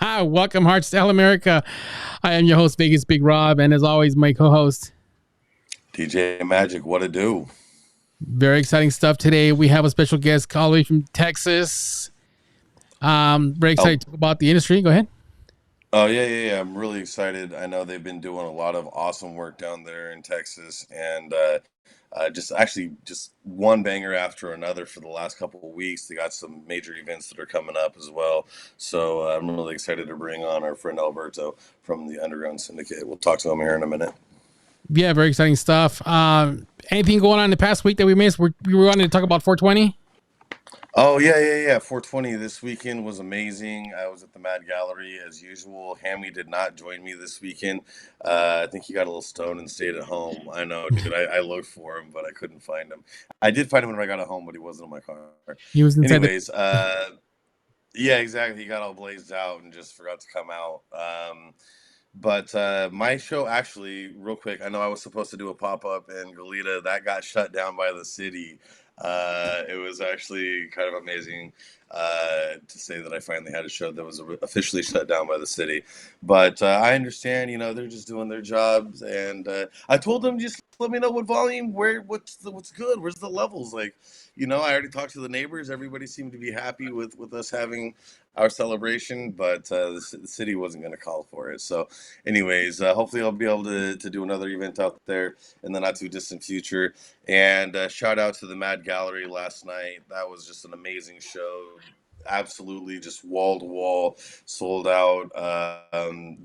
Welcome, Hardstyle America. I am your host, Vegas Big Rob, and as always, my co-host. DJ Magic, what it do? Very exciting stuff today. We have a special guest all the way from Texas. Very Oh, excited to talk about the industry. Go ahead. oh yeah. I'm really excited. I know they've been doing a lot of awesome work down there in Texas, and just one banger after another for the last couple of weeks. They got some major events that are coming up as well. So I'm really excited to bring on our friend Alberto from the Underground Syndicate. We'll talk to him here in a minute. Yeah, very exciting stuff. Anything going on in the past week that we missed? We were wanting to talk about 420. Oh yeah. 420 this weekend was amazing. I was at the Mad Gallery as usual. Hammy did not join me this weekend. I think he got a little stoned and stayed at home. I know, dude. I looked for him, but I couldn't find him. I did find him when I got home, but he wasn't in my car. He was inside the. Anyways, yeah, exactly. He got all blazed out and just forgot to come out. But my show actually, real quick, I know I was supposed to do a pop up in Goleta that got shut down by the city. It was actually kind of amazing to say that I finally had a show that was officially shut down by the city. But I understand, they're just doing their jobs, and I told them just let me know what volume, what's good, where's the levels, like. I already talked to the neighbors. Everybody seemed to be happy with us having our celebration, but the city wasn't going to call for it. So, anyways, hopefully I'll be able to do another event out there in the not too distant future. And shout out to the Mad Gallery last night. That was just an amazing show. Absolutely, just wall to wall, sold out.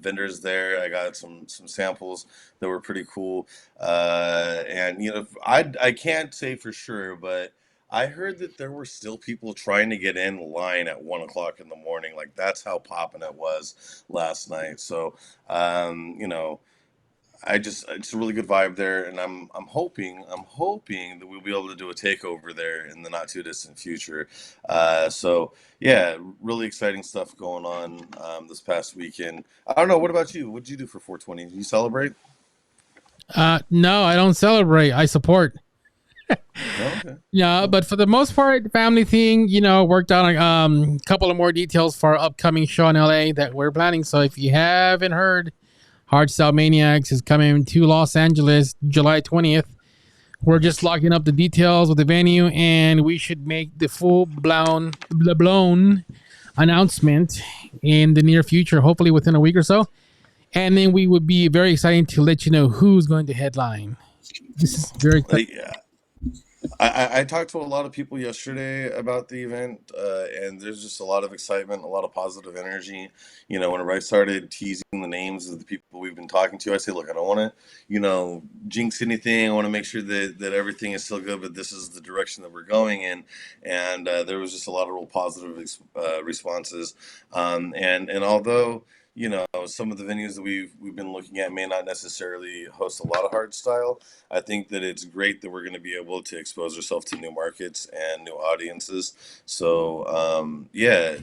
Vendors there. I got some samples that were pretty cool. And I can't say for sure, but I heard that there were still people trying to get in line at 1 o'clock in the morning. Like that's how popping it was last night. So, um, you know, it's a really good vibe there, and I'm hoping that we'll be able to do a takeover there in the not too distant future. So yeah, really exciting stuff going on this past weekend. I don't know. What about you? What did you do for 420? Did you celebrate? No, I don't celebrate. I support. No. Okay. Yeah, Cool. but for the most part, the family thing, worked out a couple of more details for our upcoming show in LA that we're planning. So if you haven't heard, Hardstyle Maniacs is coming to Los Angeles July 20th. We're just locking up the details with the venue, and we should make the full blown announcement in the near future, hopefully within a week or so. And then we would be very excited to let you know who's going to headline. This is very exciting. Yeah. I talked to a lot of people yesterday about the event, and there's just a lot of excitement, a lot of positive energy. Whenever I started teasing the names of the people we've been talking to, I say, look, I don't want to, jinx anything. I want to make sure that everything is still good, but this is the direction that we're going in. And there was just a lot of real positive responses. And although some of the venues that we've been looking at may not necessarily host a lot of hard style. I think that it's great that we're going to be able to expose ourselves to new markets and new audiences. So yeah,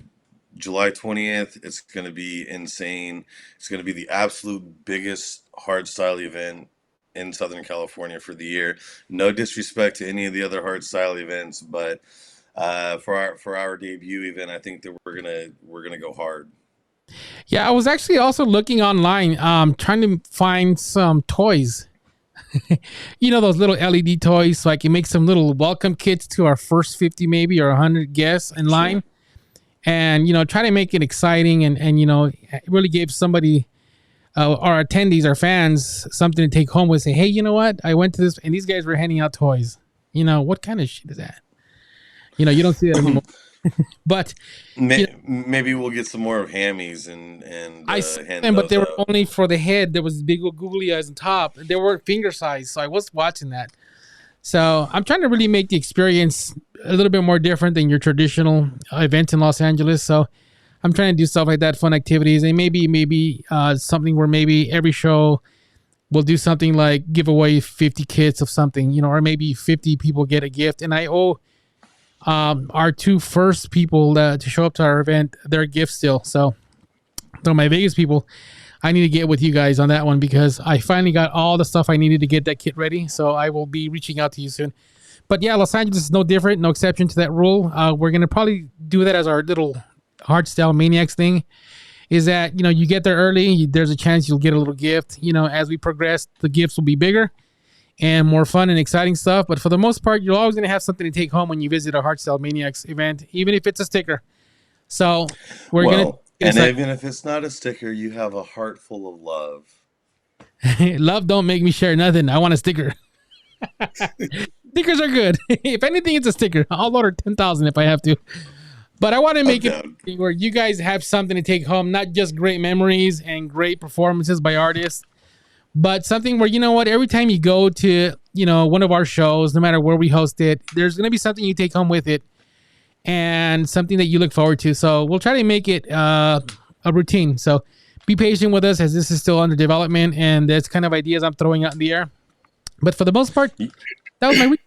July 20th, it's going to be insane. It's going to be the absolute biggest hard style event in Southern California for the year. No disrespect to any of the other hard style events, but for our debut event, I think that we're gonna go hard. Yeah, I was actually also looking online, trying to find some toys. Those little LED toys, so I can make some little welcome kits to our first 50 maybe or 100 guests in line, Sure. and try to make it exciting and it really gave somebody, our attendees, our fans, something to take home with. Say, hey, you know what? I went to this, and these guys were handing out toys. What kind of shit is that? You don't see that anymore. But Maybe we'll get some more of hammies and I saw hand them, but those they were out. only for the head. There was big old googly eyes on top. They were finger size, so I was watching that. So I'm trying to really make the experience a little bit more different than your traditional event in Los Angeles. So I'm trying to do stuff like that, fun activities, and maybe something where maybe every show we'll do something like give away 50 kits of something, or maybe 50 people get a gift. And I owe our two first people to show up to our event their gift still. So my Vegas people, I need to get with you guys on that one because I finally got all the stuff I needed to get that kit ready. So I will be reaching out to you soon. But yeah, Los Angeles is no different, no exception to that rule. We're going to probably do that as our little hardstyle maniacs thing. is that you get there early. There's a chance you'll get a little gift. As we progress, the gifts will be bigger and more fun and exciting stuff. But for the most part, you're always going to have something to take home when you visit a Hardstyle Maniacs event, even if it's a sticker. So we're going to Well, get and excited. even if it's not a sticker, you have a heart full of love. Love don't make me share nothing. I want a sticker. Stickers are good. If anything, it's a sticker. I'll order 10,000 if I have to. But I want to I'm make it down. where you guys have something to take home, not just great memories and great performances by artists, but something where every time you go to one of our shows, no matter where we host it, there's going to be something you take home with it and something that you look forward to. So we'll try to make it a routine. So be patient with us as this is still under development and there's kind of ideas I'm throwing out in the air. But for the most part, that was my week.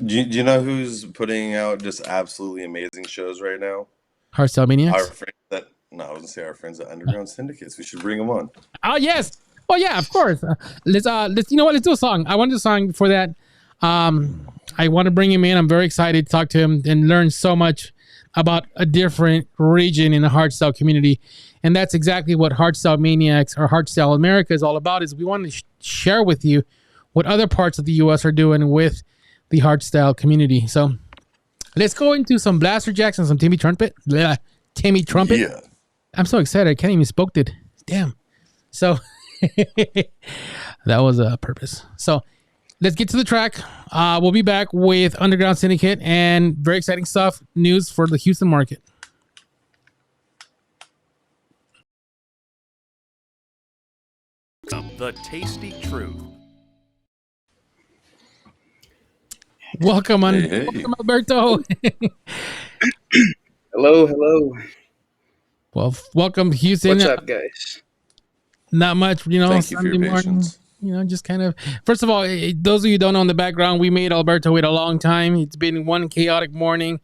Do you know who's putting out just absolutely amazing shows right now? Hardstyle Our Maniacs. friends that no, I was gonna say our friends at Underground Syndicates. We should bring them on. Oh yes. Oh yeah, of course. Let's let's do a song. I want to do a song for that. I want to bring him in. I'm very excited to talk to him and learn so much about a different region in the hardstyle community. And that's exactly what Hardstyle Maniacs or Hardstyle America is all about. Is we want to share with you what other parts of the US are doing with the hardstyle community. So let's go into some Blaster Jacks and some Timmy Trumpet. Blah, Timmy Trumpet. Yeah. I'm so excited. I can't even spoke it. Damn. So that was a purpose. So let's get to the track. We'll be back with Underground Syndicate and very exciting stuff, news for the Houston market. The tasty truth. Welcome, Hey, hey. welcome Alberto. Hello, hello. Well, welcome Houston. What's up, guys? Not much, Thank you for Sunday your morning. patience. Just kind of. First of all, those of you who don't know in the background, we made Alberto wait a long time. It's been one chaotic morning,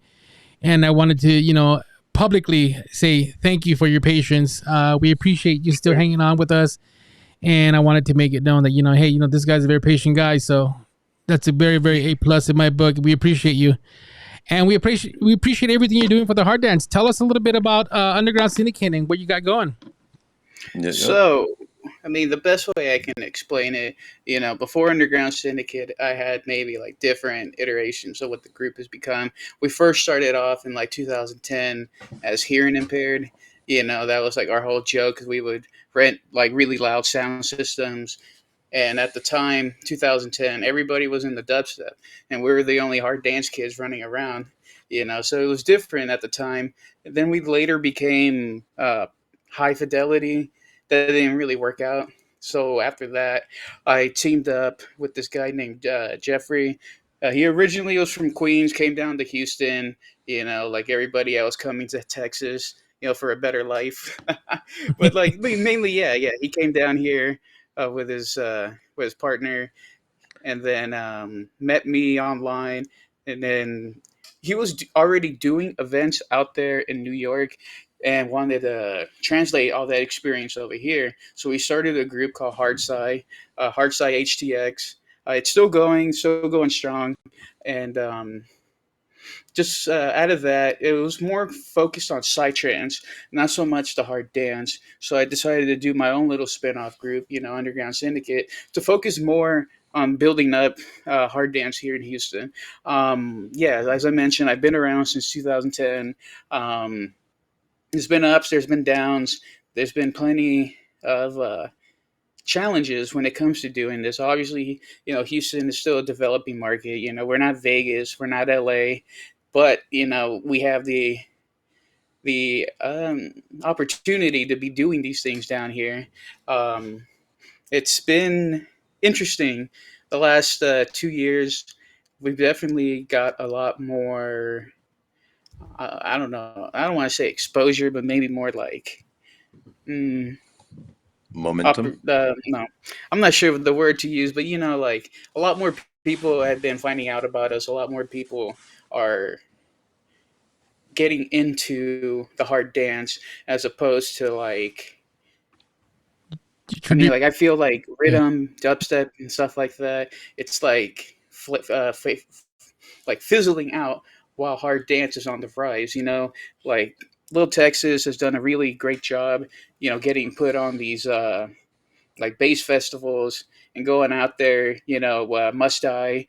and I wanted to, publicly say thank you for your patience. We appreciate you still hanging on with us, and I wanted to make it known that hey, this guy's a very patient guy, so that's a very, very A plus in my book. We appreciate you, and we appreciate everything you're doing for the hard dance. Tell us a little bit about Underground Syndicate and what you got going. Yep. So, I mean, the best way I can explain it, before Underground Syndicate, I had maybe like different iterations of what the group has become. We first started off in like 2010 as hearing impaired. That was like our whole joke because we would rent like really loud sound systems. And at the time, 2010, everybody was in the dubstep, and we were the only hard dance kids running around. So it was different at the time. And then we later became high fidelity. That didn't really work out. So after that, I teamed up with this guy named Jeffrey. He originally was from Queens, came down to Houston. Like everybody else, coming to Texas, for a better life. But like mainly, yeah, he came down here with his partner, and then met me online, and then he was already doing events out there in New York, and wanted to translate all that experience over here. So we started a group called Hardstyle HTX. It's still going strong, and just out of that, it was more focused on psytrance, not so much the hard dance. So I decided to do my own little spin-off group, Underground Syndicate, to focus more on building up hard dance here in Houston. Yeah, as I mentioned, I've been around since 2010. There's been ups, there's been downs, there's been plenty of challenges when it comes to doing this. Obviously, Houston is still a developing market. We're not Vegas, we're not LA, but we have the opportunity to be doing these things down here. Um, it's been interesting the last 2 years. We've definitely got a lot more. I don't know. I don't want to say exposure, but maybe more like. Mm, Momentum. no, I'm not sure the word to use, but like a lot more people have been finding out about us. A lot more people are getting into the hard dance as opposed to like. I mean, like I feel like Yeah. rhythm, dubstep, and stuff like that. It's like like fizzling out while hard dance is on the rise. Like Little Texas has done a really great job, getting put on these like bass festivals and going out there. Must I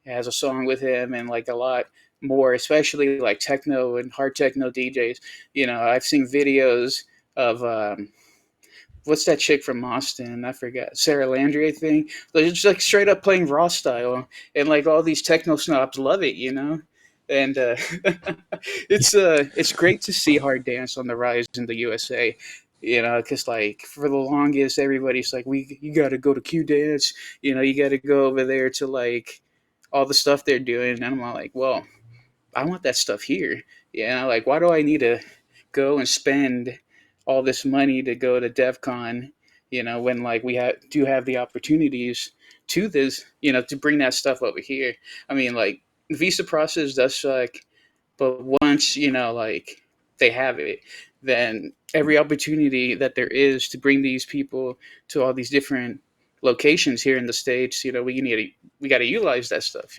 has a song with him and like a lot more, especially like techno and hard techno DJs. I've seen videos of what's that chick from Austin? I forget. Sarah Landry, I think. They're just like straight up playing raw style, and like all these techno snobs love it. And it's great to see hard dance on the rise in the USA. Because like for the longest, everybody's like, you got to go to Q dance. You got to go over there to like all the stuff they're doing, and I'm like, well, I want that stuff here. Like why do I need to go and spend all this money to go to DEF CON, when like do have the opportunities to this, to bring that stuff over here. I mean, like visa process does suck, but once, like they have it, then every opportunity that there is to bring these people to all these different locations here in the States, we got to utilize that stuff.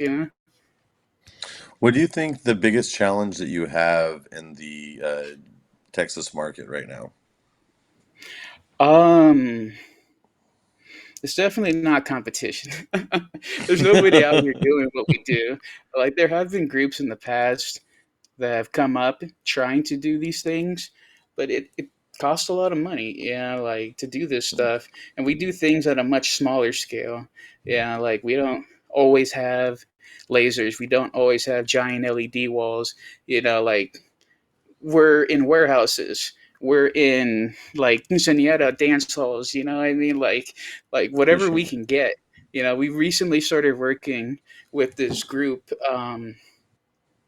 What do you think the biggest challenge that you have in the Texas market right now? Um, it's definitely not competition. There's nobody out here doing what we do. Like there have been groups in the past that have come up trying to do these things, but it costs a lot of money, like to do this stuff. And we do things at a much smaller scale. Like we don't always have lasers. We don't always have giant LED walls. Like we're in warehouses. We're in like quinceañera dance halls. You know what I mean? Like For whatever we sure. can get. We recently started working with this group.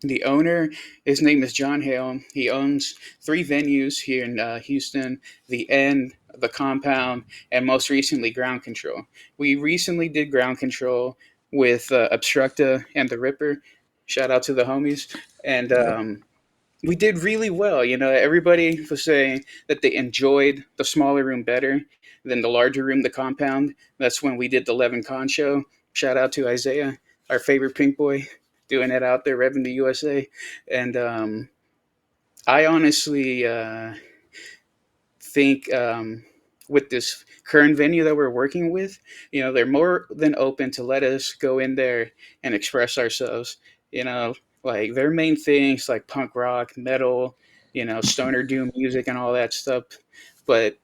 The owner, his name is John Hale. He owns three venues here in Houston: the End, the Compound, and most recently Ground Control. We recently did Ground Control with Obstructa and the Ripper. Shout out to the homies. And Yep. we did really well. Everybody was saying that they enjoyed the smaller room better than the larger room, the Compound. That's when we did the Levin Con show. Shout out to Isaiah, our favorite pink boy, doing it out there, repping the USA. And I honestly think with this current venue that we're working with, they're more than open to let us go in there and express ourselves. You know, like their main things like punk rock, metal, stoner doom music and all that stuff. But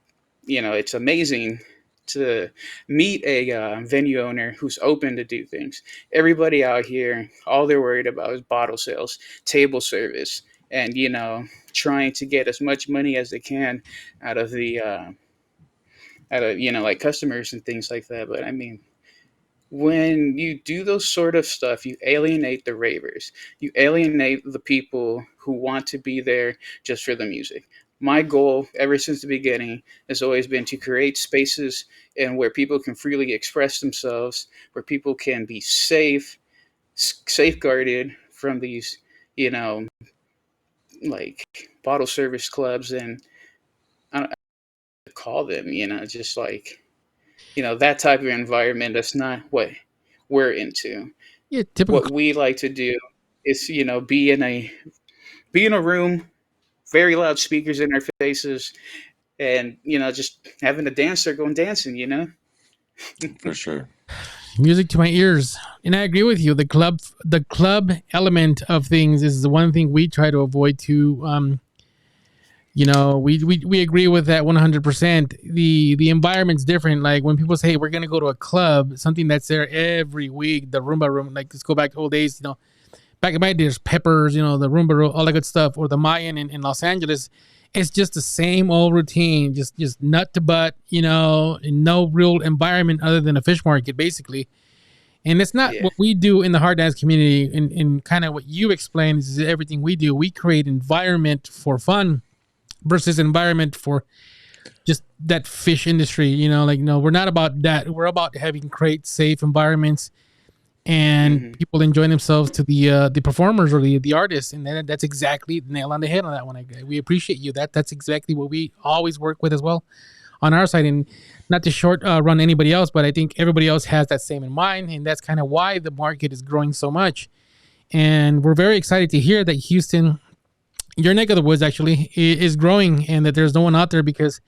it's amazing to meet a venue owner who's open to do things. Everybody out here, all they're worried about is bottle sales, table service, and trying to get as much money as they can out of the out of like customers and things like that. But I mean, when you do those sort of stuff, you alienate the ravers. You alienate the people who want to be there just for the music. My goal, ever since the beginning, has always been to create spaces and where people can freely express themselves, where people can be safe, safeguarded from these, you know, like bottle service clubs and I don't know what to call them, just like that type of environment. That's not what we're into. Yeah, typical. What we like to do is be in a room, very loud speakers in our faces, and just having a dance circle and dancing. For sure. Music to my ears, and I agree with you. The club element of things is the one thing we try to avoid. We agree with that 100%. The environment's different. Like when people say, hey, we're gonna go to a club, something that's there every week, the Roomba room. Like let's go back to old days. Back in my day, there's Peppers, the Roomba room, all that good stuff, or the Mayan in Los Angeles. It's just the same old routine, just nut to butt, and no real environment other than a fish market, basically. And it's not Yeah. what we do in the hard dance community. And kind of what you explained is everything we do. We create environment for fun versus environment for just that fish industry. Like no, we're not about that. We're about having great, safe environments and Hmm. people enjoying themselves to the performers or the artists. And that's exactly the nail on the head on that one. We appreciate you. That's exactly what we always work with as well on our side. And not to short run anybody else, but I think everybody else has that same in mind, and that's kind of why the market is growing so much. And we're very excited to hear that Houston your neck of the woods actually is growing, and that there's no one out there, because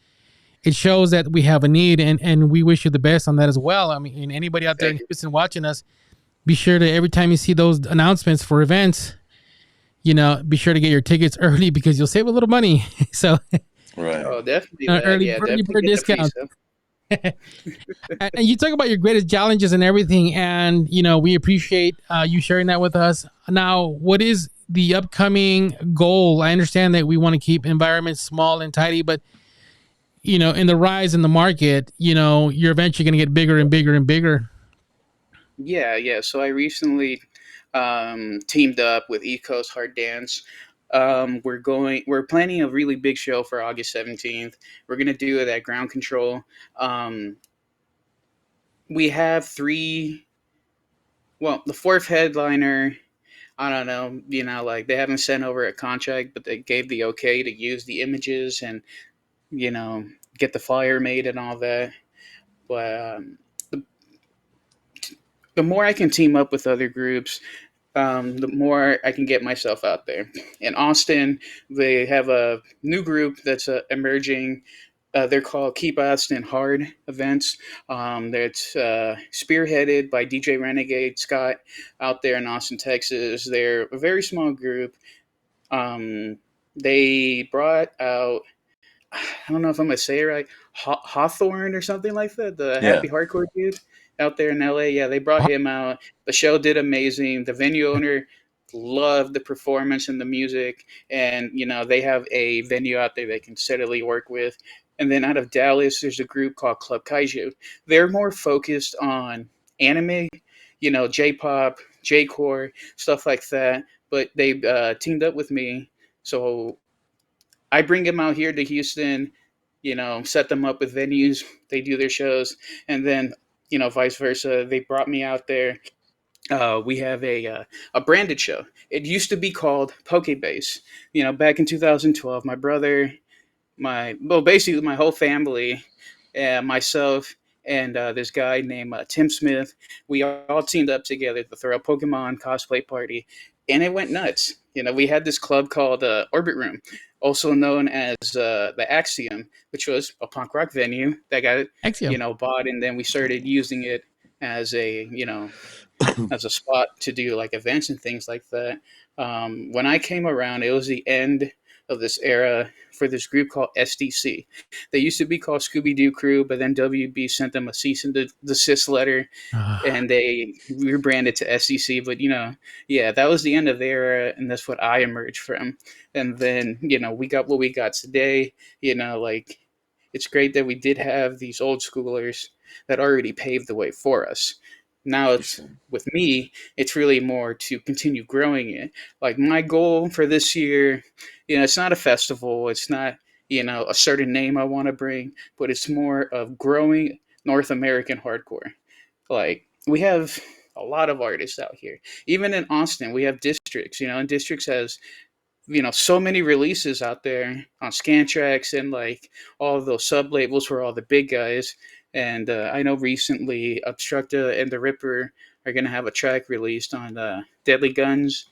it shows that we have a need, and we wish you the best on that as well. I mean, anybody out there in Thank you. Houston watching us, be sure to, every time you see those announcements for events, be sure to get your tickets early, because you'll save a little money. So Right. Oh, definitely that. early Yeah, early definitely bird get the free discount. stuff. And you talk about your greatest challenges and everything, and we appreciate you sharing that with us. Now, what is the upcoming goal? I understand that we want to keep environments small and tidy, but in the rise in the market, you're eventually going to get bigger and bigger and bigger. Yeah, yeah. So I recently teamed up with East Coast Hard Dance. We're planning a really big show for August 17th. We're gonna do it at Ground Control. Um, we have three. Well, the fourth headliner, I don't know. Like they haven't sent over a contract, but they gave the okay to use the images and you know get the flyer made and all that. But the, the more I can team up with other groups, the more I can get myself out there. In Austin, they have a new group that's emerging. They're called Keep Austin Hard events. That's spearheaded by DJ Renegade Scott out there in Austin, Texas. They're a very small group. They brought out, I don't know if I'm gonna say it right, Hawthorne or something like that. The Yeah. Happy Hardcore dude out there in LA. Yeah, they brought him out. The show did amazing. The venue owner loved the performance and the music, and they have a venue out there they can steadily work with. And then out of Dallas, there's a group called Club Kaiju. They're more focused on anime, J-pop, J-core, stuff like that. But they teamed up with me, so I bring them out here to Houston, set them up with venues. They do their shows, and then vice versa. They brought me out there. We have a branded show. It used to be called Pokebase. Back in 2012, my brother, basically my whole family, myself, and this guy named Tim Smith. We all teamed up together to throw a Pokemon cosplay party, and it went nuts. We had this club called Orbit Room, also known as the Axiom, which was a punk rock venue that got Axiom. bought, and then we started using it as a spot to do like events and things like that. When I came around, it was the end of this era for this group called SDC. They used to be called Scooby Doo Crew, but then WB sent them a cease and desist letter, and they rebranded to SDC. But yeah, that was the end of the era, and that's what I emerged from. And then we got what we got today. Like it's great that we did have these old schoolers that already paved the way for us. Now it's with me, it's really more to continue growing it. Like my goal for this year, it's not a festival, it's not, a certain name I want to bring, but it's more of growing North American hardcore. Like we have a lot of artists out here. Even in Austin, we have Districts, and Districts has so many releases out there on Scantrax and like all of those sub labels for all the big guys. And I know recently Obstructa and the Ripper are going to have a track released on Deadly Guns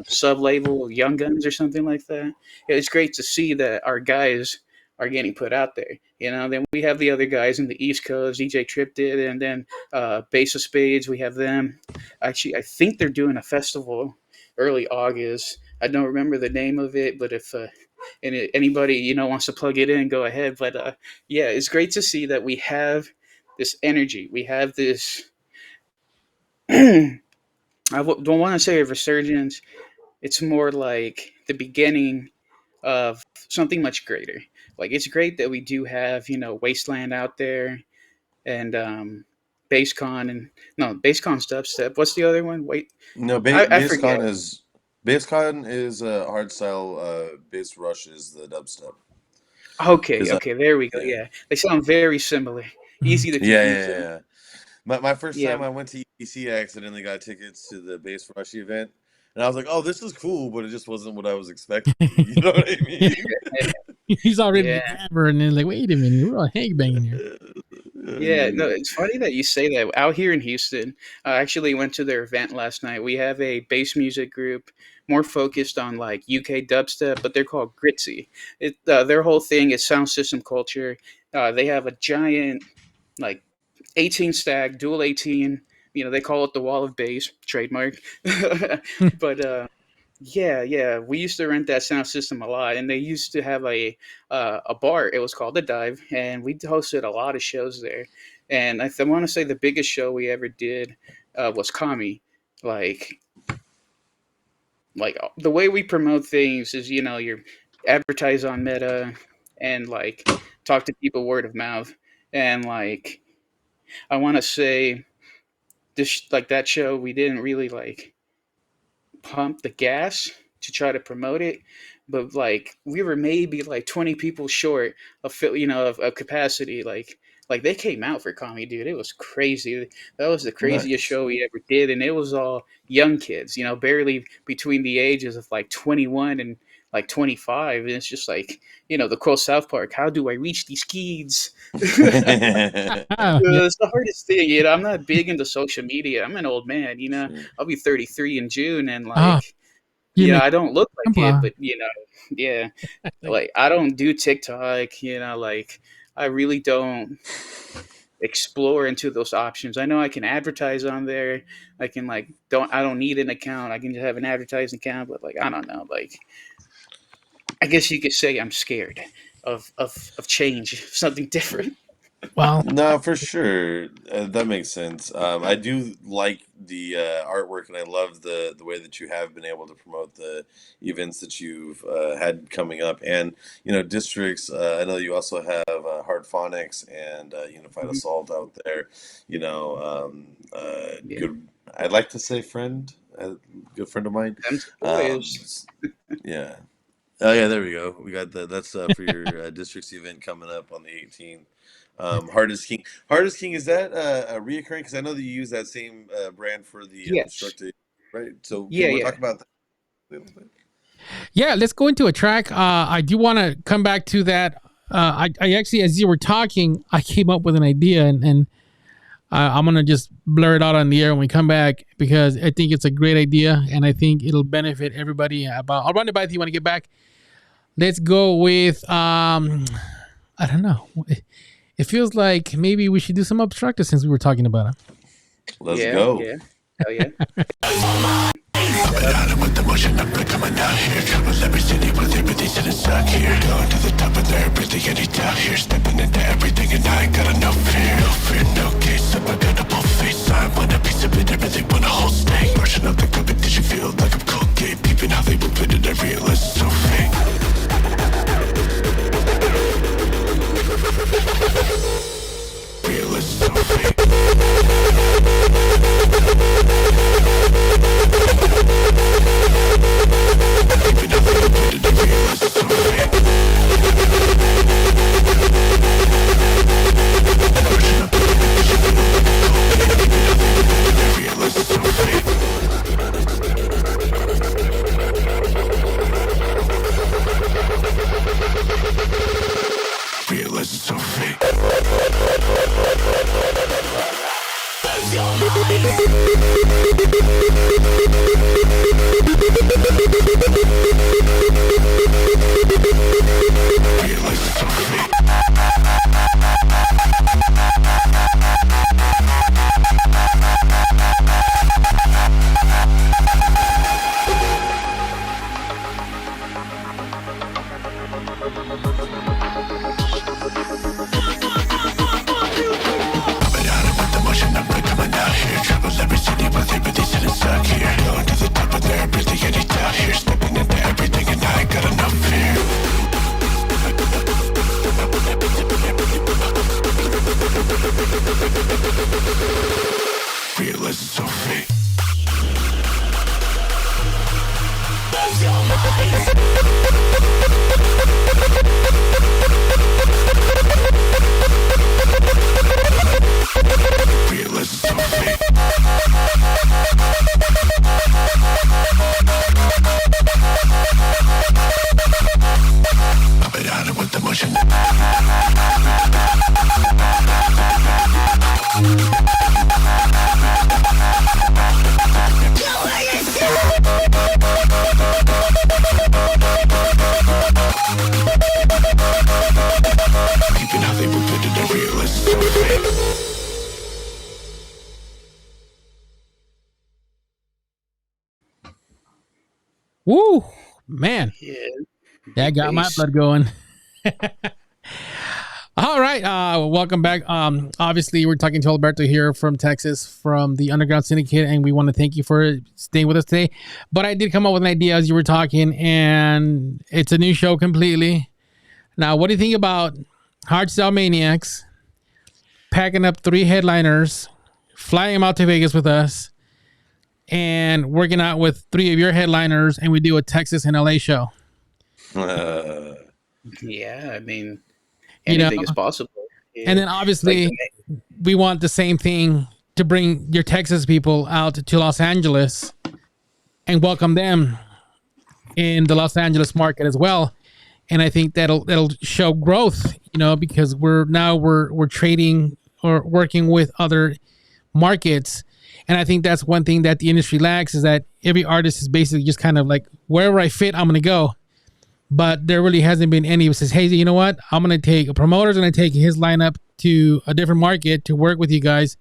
sub label, Young Guns or something like that. It's great to see that our guys are getting put out there. Then we have the other guys in the East Coast, EJ Trip did, and then Base of Spades, we have them. Actually, I think they're doing a festival early August. I don't remember the name of it, but if anybody wants to plug it in, go ahead. But yeah, it's great to see that we have this energy. We have this. Don't want to say a resurgence. It's more like the beginning of something much greater. Like it's great that we do have Wasteland out there and Basecon and no Basecon's dubstep. What's the other one? Wait, No, I forget. Basecon is hardstyle. Bass Rush is the dubstep. Okay, Because okay, there we go. yeah, Yeah, they sound very similar. Mhm. Easy to yeah, confuse yeah, them. yeah. My first Yeah, time I went to EC, I accidentally got tickets to the Bass Rush event, and I was like, "Oh, this is cool," but it just wasn't what I was expecting. You know what I mean? He's already yeah, the gabber, and then like, wait a minute, we're all hang banging here. yeah. No, it's funny that you say that. Out here in Houston, I actually went to their event last night. We have a bass music group. more focused on like UK dubstep, but they're called Gritzy. Their whole thing is sound system culture. They have a giant like 18 stack, dual 18. They call it the Wall of Bass, trademark. But yeah, we used to rent that sound system a lot, and they used to have a bar. It was called the Dive, and we hosted a lot of shows there. And I want to say the biggest show we ever did was Kami. Like the way we promote things is you're advertise on Meta and like talk to people word of mouth, and like I want to say this like that show we didn't really like pump the gas to try to promote it, but like we were maybe like 20 people short of capacity. Like they came out for Comedy, dude. It was crazy. That was the craziest Nice. show we ever did, and it was all young kids, barely between the ages of like 21 and like 25. And it's just like, the quote South Park, how do I reach these kids? Oh, yeah. It's the hardest thing. I'm not big into social media. I'm an old man. Sure. I'll be 33 in June, and Oh, like, you make I don't look like it, grandpa. but yeah, like I don't do TikTok. Like I really don't explore into those options. I know I can advertise on there. I can like I don't need an account. I can just have an advertising account, but like I don't know. Like I guess you could say I'm scared of change, something different. Well, No, for sure. That makes sense. I do like the artwork, and I love the way that you have been able to promote the events that you've had coming up. And districts. I know you also have Hard Phonics and Unified Mhm. Assault out there. Yeah, Good. I'd like to say friend, a good friend of mine. them's the Um, boys. yeah. Oh yeah, there we go. We got that. That's for your districts event coming up on the 18th. Hardest King. Hardest King, is that a reoccurring? Because I know that you use that same brand for the Yes. destructive, right? So you Yeah, want to yeah. talk about that a little bit? yeah, let's go into a track. I do want to come back to that. I actually, as you were talking, I came up with an idea, and I'm gonna just blur it out on the air when we come back because I think it's a great idea, and I think it'll benefit everybody. I'll run it by if you want to get back. Let's go with I don't know. It feels like maybe we should do some obstructive since we were talking about it. Let's Yeah, go. yeah. Hell yeah. With the motion, I'm coming out here. Troubles every city with everything sitting stuck here. Going to the top of their everything, any doubt here. Stepping into everything, and I ain't got no fear. No fear, no case. I'm a good both face. I want a piece of it, everything want a whole snake. Rushing up the competition, feel like I'm cold gate. Peeping how they move it, and I realize it's so fake. Real is so fake. Even though they put it, I realize it's so fake. Rushing up the competition, feel like a cold game. Even though they put it, I realize it's so fake. Realize it's so fake. Realize it's so fake. Coming out with the motion, I'm coming out here. Troubles every city with everything sitting inside. Woo, man, Yeah, that big got my bass. blood going. All right, welcome back. Obviously, we're talking to Alberto here from Texas, from the Underground Syndicate, and we want to thank you for staying with us today. But I did come up with an idea as you were talking, and it's a new show completely. Now, what do you think about Hardstyle Maniacs packing up 3 headliners, flying them out to Vegas with us, and working out with 3 of your headliners, and we do a Texas and LA show? Yeah, I mean, You know, anything is possible. and Yeah, then like obviously we want the same thing to bring your Texas people out to Los Angeles and welcome them in the Los Angeles market as well. And I think that'll show growth, because we're trading or working with other markets. And I think that's one thing that the industry lacks, is that every artist is basically just kind of like, wherever I fit, I'm gonna go. But there really hasn't been any who says, hey, you know what? I'm gonna take a promoter's gonna take his lineup to a different market to work with you guys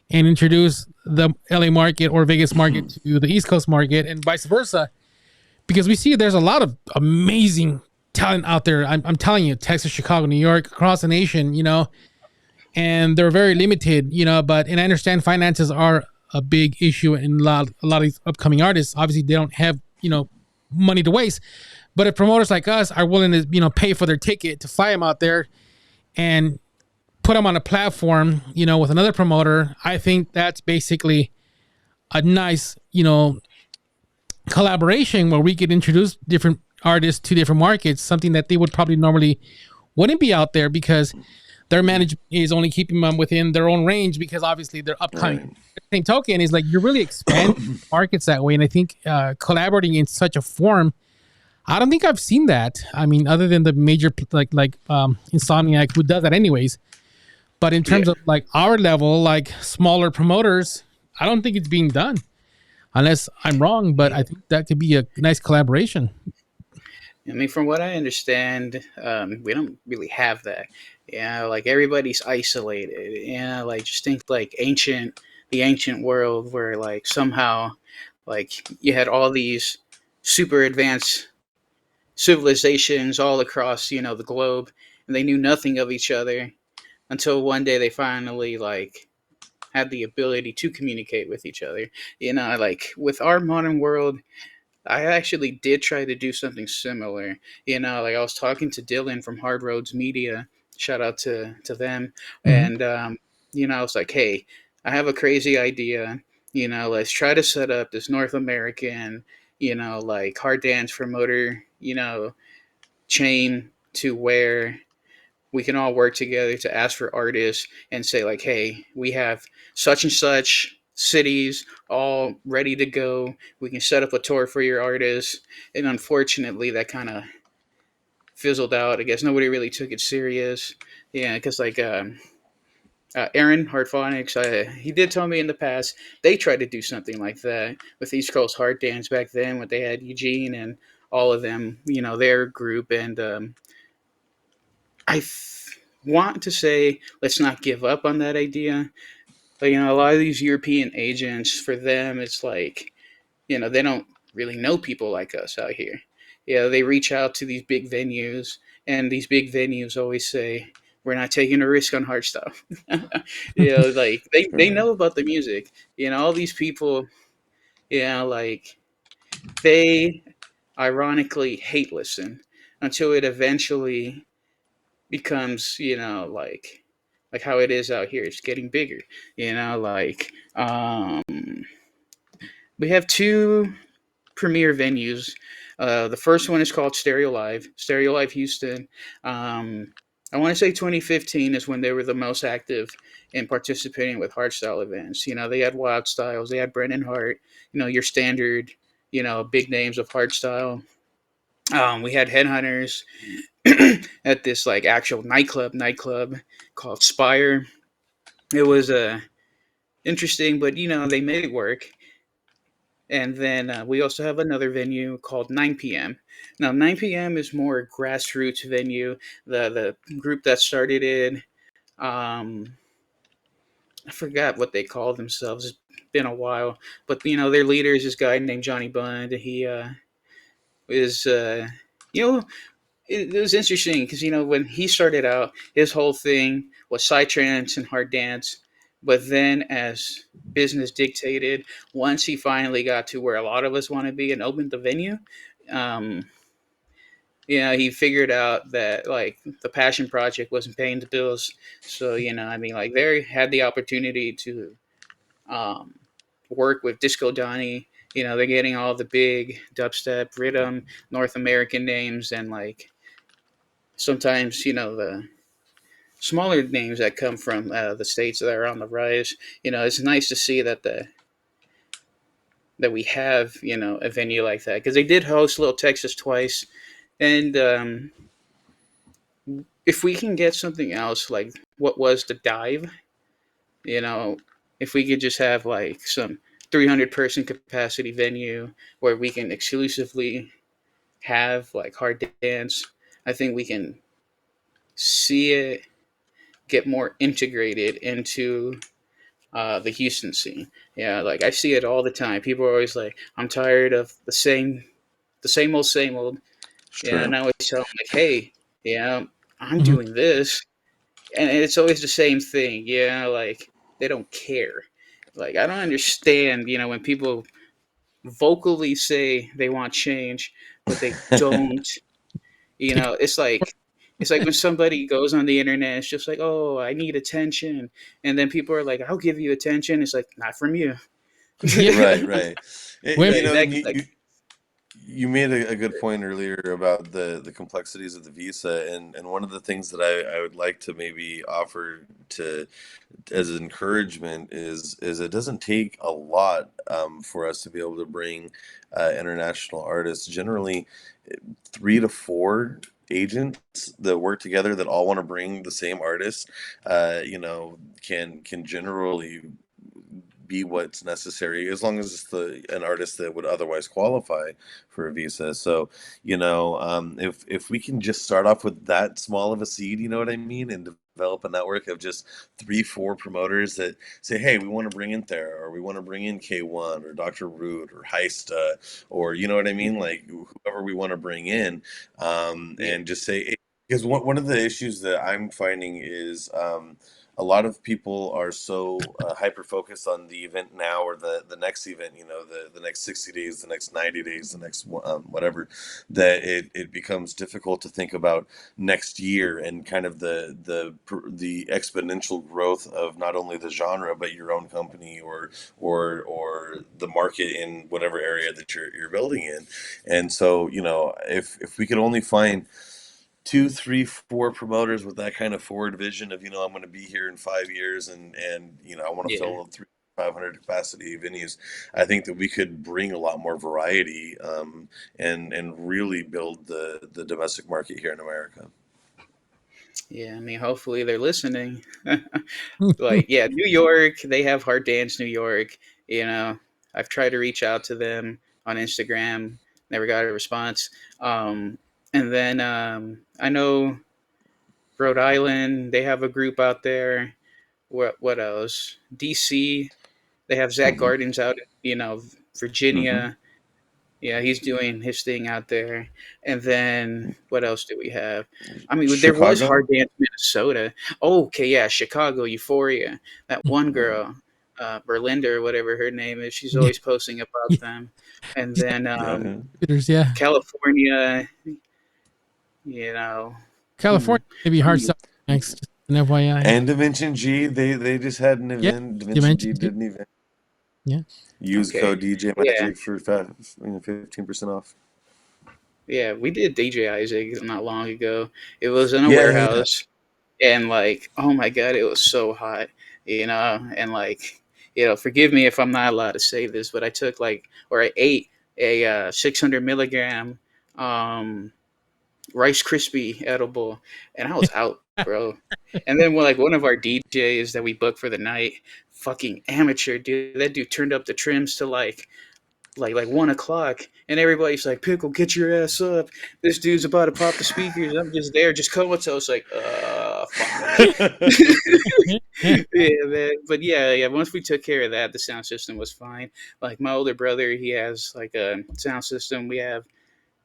and introduce the LA market or Vegas market to the East Coast market, and vice versa. Because we see there's a lot of amazing talent out there. I'm telling you, Texas, Chicago, New York, across the nation, and they're very limited, and I understand finances are a big issue in a lot of these upcoming artists. Obviously, they don't have, money to waste. But if promoters like us are willing to, pay for their ticket to fly them out there and put them on a platform, with another promoter, I think that's basically a nice, collaboration where we could introduce different artists to different markets, something that they would probably normally wouldn't be out there because their management is only keeping them within their own range because obviously they're upcoming. Right. Same token is like you're really expanding markets that way. And I think collaborating in such a form, I don't think I've seen that. I mean, other than the major like Insomniac, who does that anyways. But in terms Yeah. of like our level, like smaller promoters, I don't think it's being done. Unless I'm wrong, but I think that could be a nice collaboration. I mean, from what I understand, we don't really have that. Like everybody's isolated. Like just think like the ancient world where like somehow, like you had all these super advanced civilizations all across, the globe, and they knew nothing of each other until one day they finally like had the ability to communicate with each other. Like with our modern world, I actually did try to do something similar. Like I was talking to Dylan from Hard Roads Media. Shout out to them. Mhm. And I was like, hey, I have a crazy idea. Let's try to set up this North American, like hard dance promoter, chain to where we can all work together to ask for artists and say like, hey, we have such and such cities all ready to go. We can set up a tour for your artists. And unfortunately, that kind of fizzled out. I guess nobody really took it serious. Yeah, because like Aaron Hardphonics, he did tell me in the past they tried to do something like that with East Coast Hard Dance back then when they had Eugene and all of them, their group. And want to say let's not give up on that idea. But a lot of these European agents, for them, it's like they don't really know people like us out here. They reach out to these big venues, and these big venues always say we're not taking a risk on hardstyle. Like they Right. know about the music. All these people, like they ironically hate listen until it eventually becomes like how it is out here. It's getting bigger. Like we have two premier venues. The first one is called Stereo Live Houston. I want to say 2015 is when they were the most active in participating with hardstyle events. They had Wild Styles, they had Brennan Hart, your standard, big names of hardstyle. We had Headhunters at this like actual nightclub called Spire. It was interesting, but they made it work. And then we also have another venue called 9 p.m. Now 9 p.m. is more grassroots venue. The group that started it, Um, I forgot what they call themselves. It's been a while, but their leader is this guy named Johnny Bund. He is you know it was interesting because when he started out, his whole thing was psytrance and hard dance. But then, as business dictated, once he finally got to where a lot of us want to be and opened the venue, um, he figured out that like the passion project wasn't paying the bills. So I mean, like they had the opportunity to um, work with Disco Donnie. They're getting all the big dubstep, rhythm, North American names, and like sometimes the smaller names that come from the states that are on the rise. It's nice to see that we have a venue like that because they did host Little Texas twice, and if we can get something else like what was the dive, you know, if we could just have like some 300-person capacity venue where we can exclusively have like hard dance, I think we can see it get more integrated into the Houston scene. Yeah, like I see it all the time. People are always like, "I'm tired of the same old, same old." Yeah, Sure. and I always tell them like, "Hey, yeah, I'm Mhm. doing this," and it's always the same thing. Yeah, like they don't care. Like I don't understand. When people vocally say they want change, but they don't. Take It's like when somebody goes on the internet, it's just like, "Oh, I need attention," and then people are like, "I'll give you attention." It's like, not from you. yeah, Right, right. women. And Exactly. Like, you made a good point earlier about the complexities of the visa, and one of the things that I would like to maybe offer to as encouragement is it doesn't take a lot for us to be able to bring international artists. Generally, 3 to 4 agents that work together that all want to bring the same artist, can generally be what's necessary as long as it's an artist that would otherwise qualify for a visa. So if we can just start off with that small of a seed, you know what I mean, and develop a network of just 3 4 promoters that say, hey, we want to bring in Thera, or we want to bring in K1 or Dr. Root or Heist, or you know what I mean, mhm, like whoever we want to bring in, yeah, and just say, because one of the issues that I'm finding is a lot of people are so hyper focused on the event now or the next event, the next 60 days, the next 90 days, the next whatever, that it becomes difficult to think about next year and kind of the exponential growth of not only the genre but your own company or the market in whatever area that you're building in. And so if we could only find 2 3 4 promoters with that kind of forward vision of I'm going to be here in 5 years, and I want to yeah, fill 3 500 capacity venues. I think that we could bring a lot more variety, and really build the domestic market here in America. yeah. I mean, hopefully they're listening. Like, yeah, New York, they have Hard Dance New York. You know, I've tried to reach out to them on Instagram, never got a response. And then I know Rhode Island, they have a group out there. What else? DC, they have Zach Hmm. Gardens out, Hmm. Virginia. Yeah, he's doing his thing out there. And then what else do we have? I mean, there was Chicago. Hard Dance Minnesota. Oh, okay, yeah, Chicago, Euphoria. That one Right. girl, Berlinda or whatever her name is, she's Yeah, always posting about yeah. them. And She's then Yeah, yeah. yeah. California, you know, hmm, California, maybe Hardstyle next. Just an FYI. And Dimension G, they just had an Yeah, event. you Dimension G mentioned too. did an event. Yeah. Use okay, code DJ yeah, Magic for 15% off. yeah, we did DJ Isaac not long ago. It was in a Yeah, yeah, yeah. warehouse. And like, oh my god, it was so hot, and like, forgive me if I'm not allowed to say this, but I took like, or I ate a 600 milligram um Rice Krispie edible, and I was out, bro. And then like one of our DJs that we booked for the night, fucking amateur dude, that dude turned up the trims to like like 1 o'clock, and everybody's like, "Pickle, get your ass up! This dude's about to pop the speakers." I'm just there, just comatose, like, fuck. Yeah, man. But yeah, yeah. Once we took care of that, the sound system was fine. Like my older brother, he has like a sound system. We have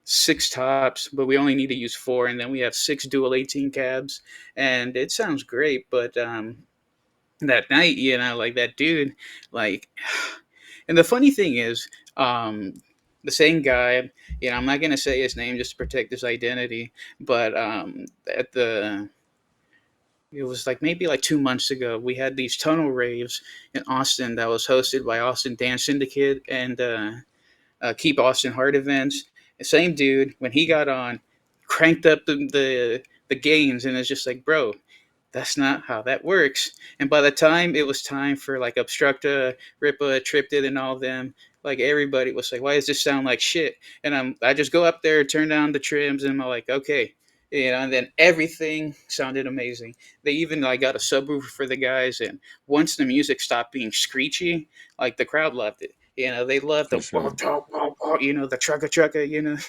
6 tops, but we only need to use four, and then we have 6 dual 18 cabs, and it sounds great. But that night, like that dude, like, and the funny thing is, um, the same guy, I'm not gonna say his name just to protect his identity, but at the it was like maybe like 2 months ago, we had these tunnel raves in Austin that was hosted by Austin Dance Syndicate and Keep Austin Heart events. The same dude, when he got on, cranked up the gains, and it's just like, bro, that's not how that works. And by the time it was time for like Obstructa, Ripa, Triptid, and all of them, like everybody was like, "Why does this sound like shit?" And I just go up there, turn down the trims, and I'm like, "Okay." And then everything sounded amazing. They even like got a subwoofer for the guys, and once the music stopped being screechy, like the crowd loved it. They loved For the sure. the trucka.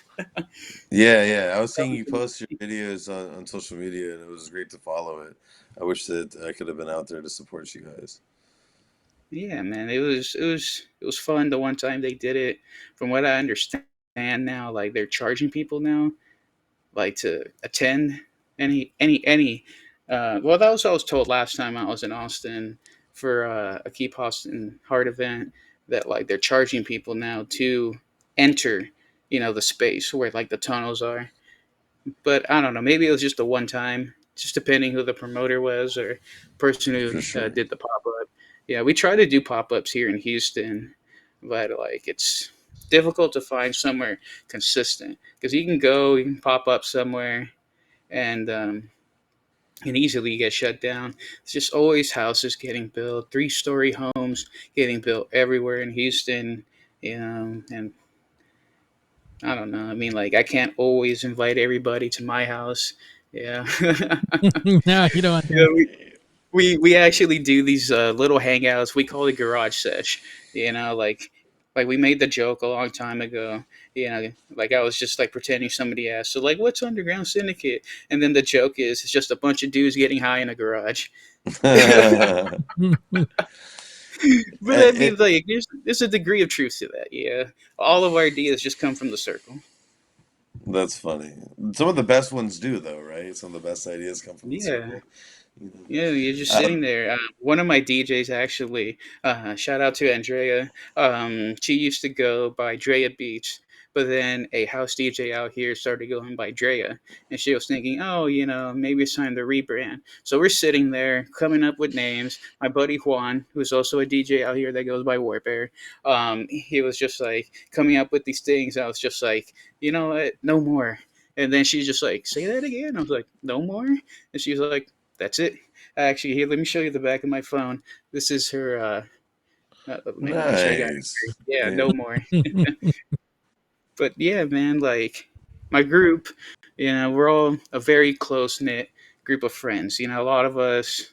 Yeah, yeah. I was seeing you post your videos on social media, and it was great to follow it. I wish that I could have been out there to support you guys. Yeah, man, it was fun the one time they did it. From what I understand now, like they're charging people now, like to attend any. Well, that was what I was told last time I was in Austin for a Keep Austin Heart event, that like they're charging people now to enter, the space where like the tunnels are. But I don't know. Maybe it was just a one time, just depending who the promoter was or person For who sure. did the pop up. Yeah, we try to do pop ups here in Houston, but like it's difficult to find somewhere consistent because you can pop up somewhere and can easily get shut down. It's just always houses getting built, 3-story homes getting built everywhere in Houston, and I don't know. I mean, like I can't always invite everybody to my house. Yeah. No, you don't want Yeah, that. we actually do these little hangouts. We call it garage sesh. Like we made the joke a long time ago. Like I was just like pretending somebody asked, so like, what's Underground Syndicate? And then the joke is it's just a bunch of dudes getting high in a garage. But I mean, It, like, there's a degree of truth to that. Yeah, all of our ideas just come from the circle. that's funny. Some of the best ones do, though, right? Some of the best ideas come from the Yeah. circle. You know? Yeah, you're just Uh, sitting there. One of my DJs actually, shout out to Andrea. She used to go by Drea Beats, but then a house DJ out here started going by Drea, and she was thinking, oh, maybe it's time to rebrand. So we're sitting there coming up with names. My buddy Juan, who's also a DJ out here that goes by Warbear, he was just like coming up with these things. I was just like, you know what, no more. And then she's just like, say that again. I was like, no more. And she was like, that's it. Actually, here, let me show you the back of my phone. This is her. Let me make sure I got it nice. straight. Yeah, Yeah. no more. But yeah, man, like my group, we're all a very close knit group of friends. A lot of us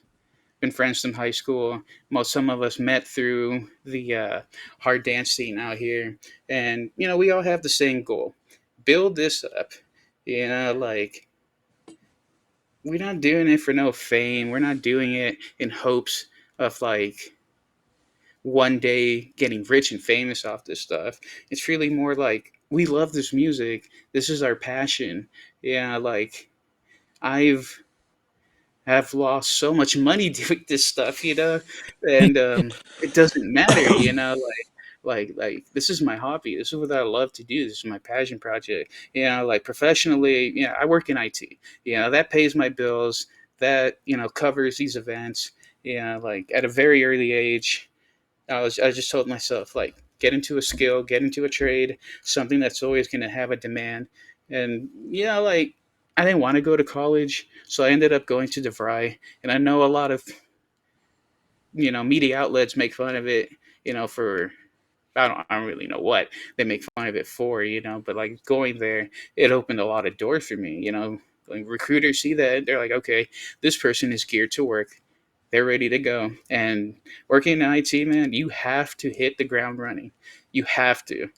been friends from high school. Some of us met through the hard dance scene out here, and we all have the same goal: build this up. Like we're not doing it for no fame. We're not doing it in hopes of like one day getting rich and famous off this stuff. It's really more like we love this music. This is our passion. Yeah, like I've have lost so much money doing this stuff, and it doesn't matter, like this is my hobby. This is what I love to do. This is my passion project. Like professionally, I work in IT. That pays my bills. That covers these events. Like at a very early age, I just told myself like get into a skill, get into a trade, something that's always going to have a demand. And like I didn't want to go to college, so I ended up going to DeVry. And I know a lot of media outlets make fun of it, for I don't really know what they make fun of it for, but like going there, it opened a lot of doors for me. Like recruiters see that they're like, okay, this person is geared to work. they're ready to go. And working in IT, man, you have to hit the ground running. You have to.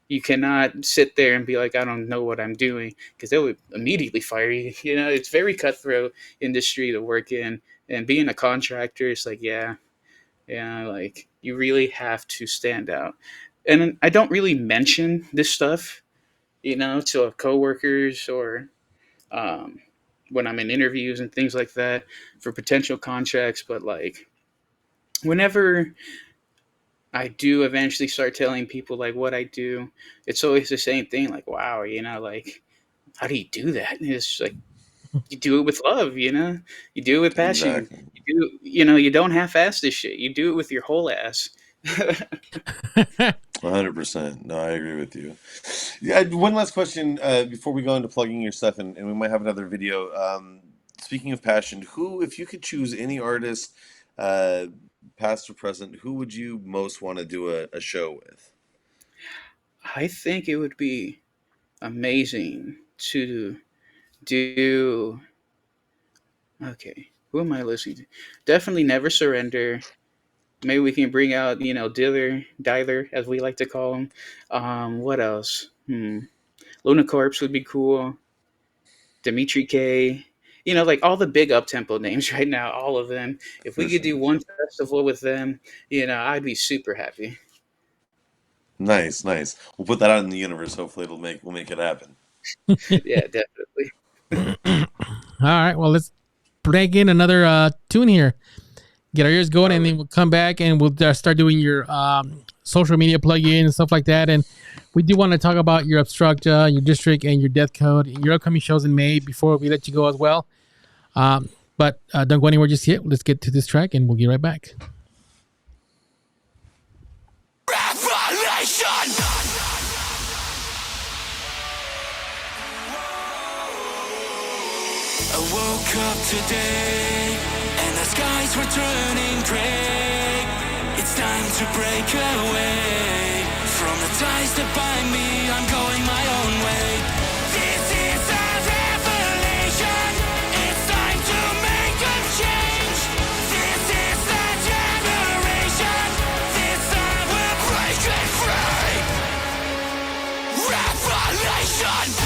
You cannot sit there and be like, I don't know what I'm doing, because they would immediately fire you. You know, it's very cutthroat industry to work in. And being a contractor, it's like, yeah, like you really have to stand out. And I don't really mention this stuff, to coworkers or um, when I'm in interviews and things like that for potential contracts. But like, whenever I do eventually start telling people like what I do, it's always the same thing. Like, wow, like, how do you do that? And it's like, you do it with love, you do it with passion. Exactly. You don't half-ass this shit. You do it with your whole ass. 100%. No, I agree with you. Yeah, one last question before we go into plugging your stuff, and we might have another video. Speaking of passion, who, if you could choose any artist, past or present, who would you most want to do a show with? I think it would be amazing to do. Okay, who am I listening to? Definitely Never Surrender. Maybe we can bring out, Dialer, as we like to call him. What else? Luna Corpse would be cool. Dimitri K. Like all the big up tempo names right now, all of them. If we For could sure. do one festival with them, I'd be super happy. Nice, nice. We'll put that out in the universe. Hopefully, we'll make it happen. Yeah, definitely. All right. Well, let's bring in another tune here. Get our ears going, and then we'll come back and we'll start doing your social media plug-in and stuff like that. And we do want to talk about your Obstruct, your District, and your Death Code, and your upcoming shows in May before we let you go as well. But don't go anywhere just yet. Let's get to this track, and we'll get right back. Revelation! I woke up today and the skies were turning gray. It's time to break away from the ties that bind me. I'm going my own way. This is a revelation. It's time to make a change. This is the generation. This time we're breaking free. Revelation!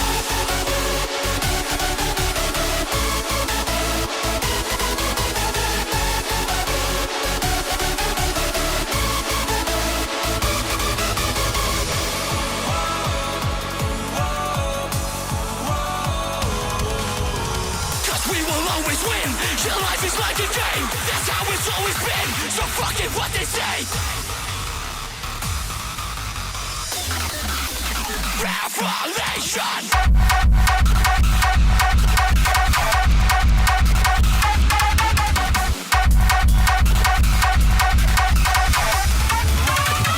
Win. Your life is like a game. That's how it's always been. So fuck it, what they say. Revelation.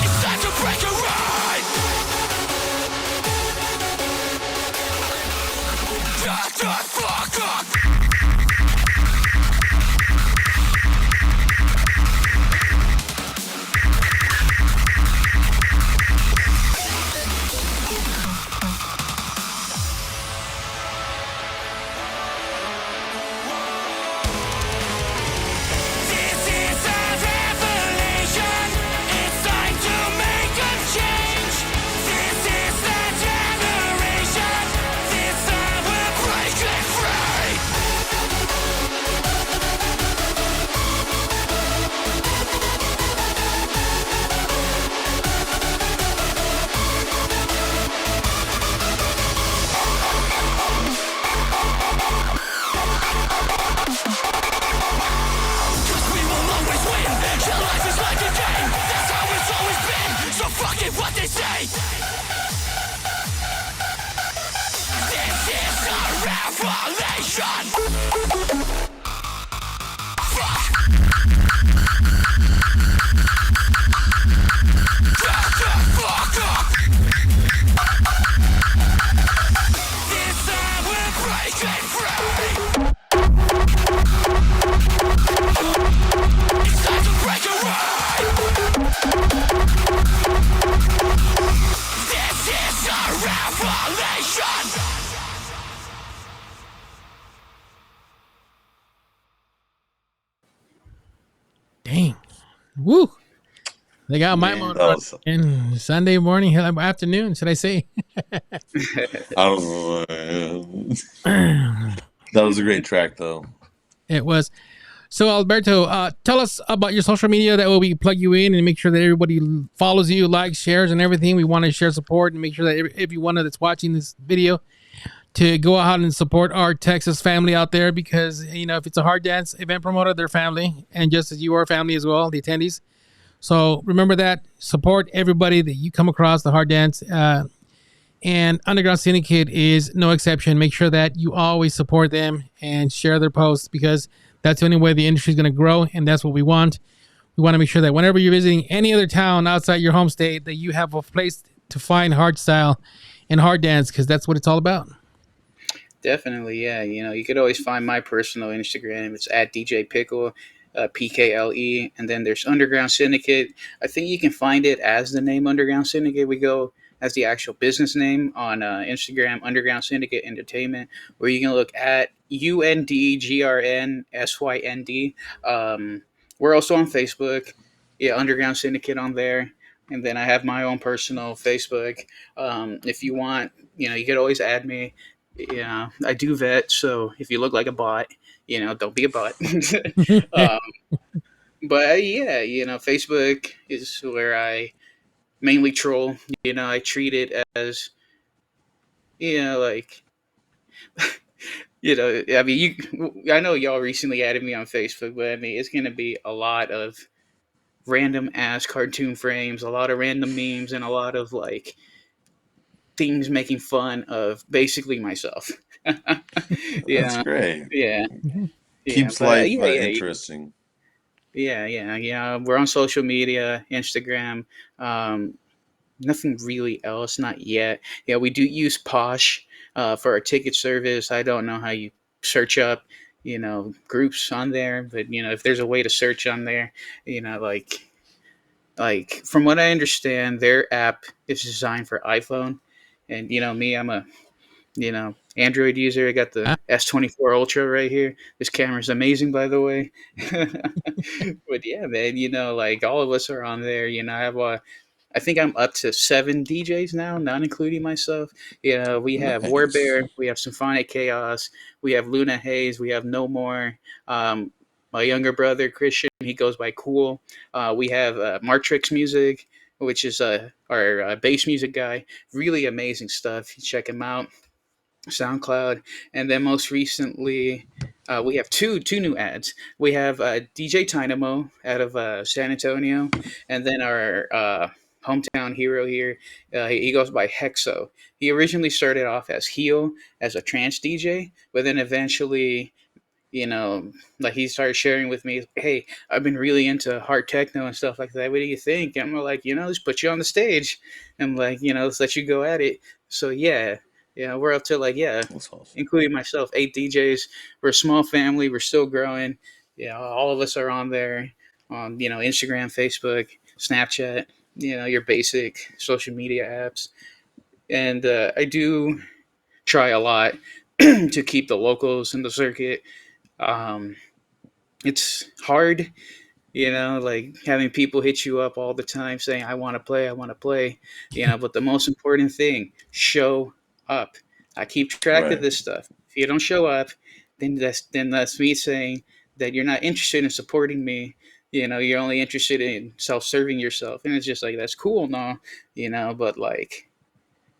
It's time to break a ride. Shut the fuck up. What they say. This is a revelation. Fuck. Shut the fuck up. This time we're breaking free. It's time to break a ride. This is a revelation. Woo! They got my Yeah. mode That running was in Sunday morning, afternoon, should I say? I was that was a great track though. It was. So, Alberto, tell us about your social media. That way we can plug you in and make sure that everybody follows you, likes, shares, and everything. We want to share support and make sure that everyone that's watching this video to go out and support our Texas family out there because, if it's a hard dance event promoter, they're family. And just as you are family as well, the attendees. So remember that. Support everybody that you come across, the hard dance. And Underground Syndicate is no exception. Make sure that you always support them and share their posts because that's the only way the industry is going to grow. And that's what we want. We want to make sure that whenever you're visiting any other town outside your home state, that you have a place to find hardstyle and hard dance because that's what it's all about. Definitely, yeah. You could always find my personal Instagram. It's at DJ Pickle, PKLE, and then there's Underground Syndicate. I think you can find it as the name Underground Syndicate. We go as the actual business name on Instagram, Underground Syndicate Entertainment, where you can look at UNDGRNSYND. We're also on Facebook, yeah, Underground Syndicate on there. And then I have my own personal Facebook. If you want, you could always add me. Yeah, I do vet, so if you look like a bot, don't be a bot. um, but yeah, Facebook is where I mainly troll. I treat it as, like, I mean, I know y'all recently added me on Facebook, but I mean, it's gonna be a lot of random ass cartoon frames, a lot of random memes, and a lot of like things making fun of basically myself. That's yeah, great. yeah, yeah, Keeps but life yeah. interesting. Yeah. We're on social media, Instagram. Um, Nothing really else, not yet. Yeah, we do use Posh for our ticket service. I don't know how you search up, groups on there, but if there's a way to search on there, like from what I understand, their app is designed for iPhone, and me, I'm a Android user. I got the S24 Ultra right here. This camera's amazing, by the way. But yeah, man, like all of us are on there. I think I'm up to 7 DJs now, not including myself. We have Nice. Warbear, we have Symphonic Chaos, we have Luna Hayes, we have No More. My younger brother Christian, he goes by Cool. We have Martrix Music, which is our bass music guy. Really amazing stuff. You check him out. SoundCloud, and then most recently, we have two new ads. We have DJ Tynamo out of San Antonio, and then our hometown hero here. He goes by Hexo. He originally started off as Heel, as a trance DJ, but then eventually, you know, like he started sharing with me, hey, I've been really into hard techno and stuff like that. What do you think? And I'm like, let's put you on the stage and like, let's let you go at it. So yeah, we're up to like, yeah, That's awesome. including myself, 8 DJs. We're a small family. We're still growing. Yeah, all of us are on there on, Instagram, Facebook, Snapchat, your basic social media apps. And I do try a lot to keep the locals in the circuit. um, it's hard, like having people hit you up all the time saying, I want to play, I want to play, but the most important thing, show up. I keep track of Right. this stuff. If you don't show up, then that's me saying that you're not interested in supporting me. You're only interested in self-serving yourself. And it's just like, that's cool, no, but like,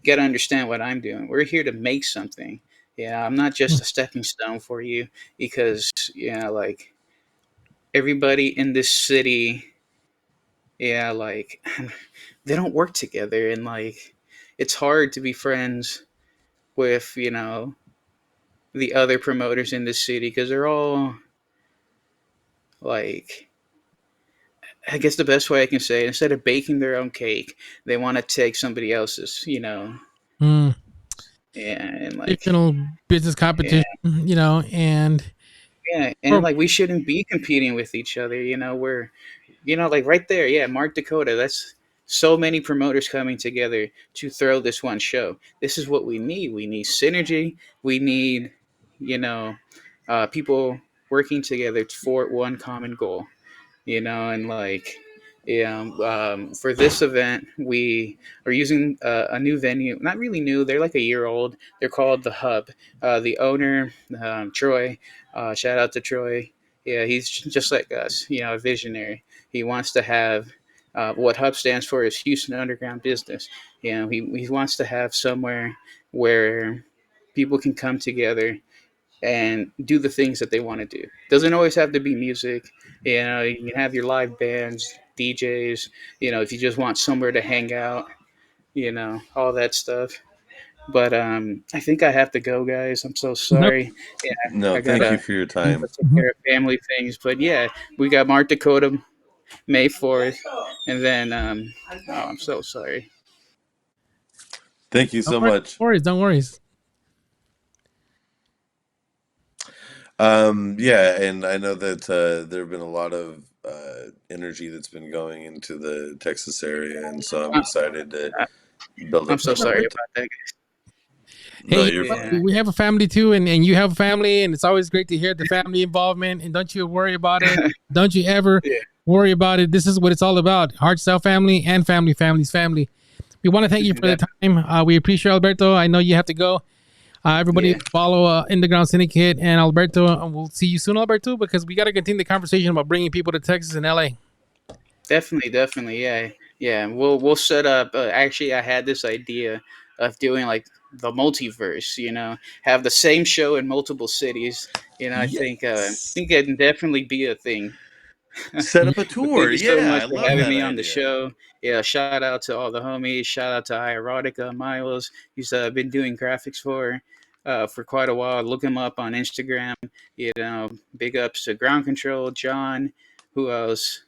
you got to understand what I'm doing. We're here to make something. Yeah, I'm not just a stepping stone for you because, like everybody in this city, yeah, like they don't work together, and like it's hard to be friends with, the other promoters in this city because they're all like, I guess the best way I can say it, instead of baking their own cake, they want to take somebody else's, Mm, yeah, and like, additional business yeah, competition, and yeah, and or like we shouldn't be competing with each other. We're like right there, yeah, Mark Dakota. That's so many promoters coming together to throw this one show. This is what we need. We need synergy. We need, you know, people working together for one common goal. and for this event, we are using a new venue. Not really new; they're like a year old. They're called the Hub. The owner, Troy, shout out to Troy. Yeah, he's just like us. A visionary. He wants to have what Hub stands for is Houston Underground Business. He wants to have somewhere where people can come together and do the things that they want to do. Doesn't always have to be music. You can have your live bands, DJs. If you just want somewhere to hang out, all that stuff. But I think I have to go, guys. I'm so Nope. sorry. Yeah, No, I thank you gotta for your time. take care of family things. But yeah, we got Mark Dakota May 4th, and then oh, I'm so sorry. Thank you Don't so worry. much. Don't worry. Don't worry. Yeah, and I know that there have been a lot of energy that's been going into the Texas area, and so I'm Uh, excited to build I'm up so that sorry momentum. about that. No, Hey, you're Yeah. fine. we have a family too, and you have a family, and it's always great to hear the family involvement. And don't you worry about it. Don't you ever Yeah. worry about it. This is what it's all about: Hardstyle family and family's family. We want to thank you for the That, time. We appreciate Alberto. I know you have to go. Everybody yeah. follow Underground Syndicate and Alberto, and we'll see you soon, Alberto, because we got to continue the conversation about bringing people to Texas and LA. Definitely, yeah, yeah. We'll set up. Actually, I had this idea of doing like the multiverse. Have the same show in multiple cities. I Yes. think it can definitely be a thing. Set Yeah. up a But thank tour. you so Yeah, much I for love having that me on the idea. show. Yeah, shout out to all the homies. Shout out to Erotica Miles. He's been doing graphics for quite a while. Look him up on Instagram. Big ups to Ground Control, John. Who else?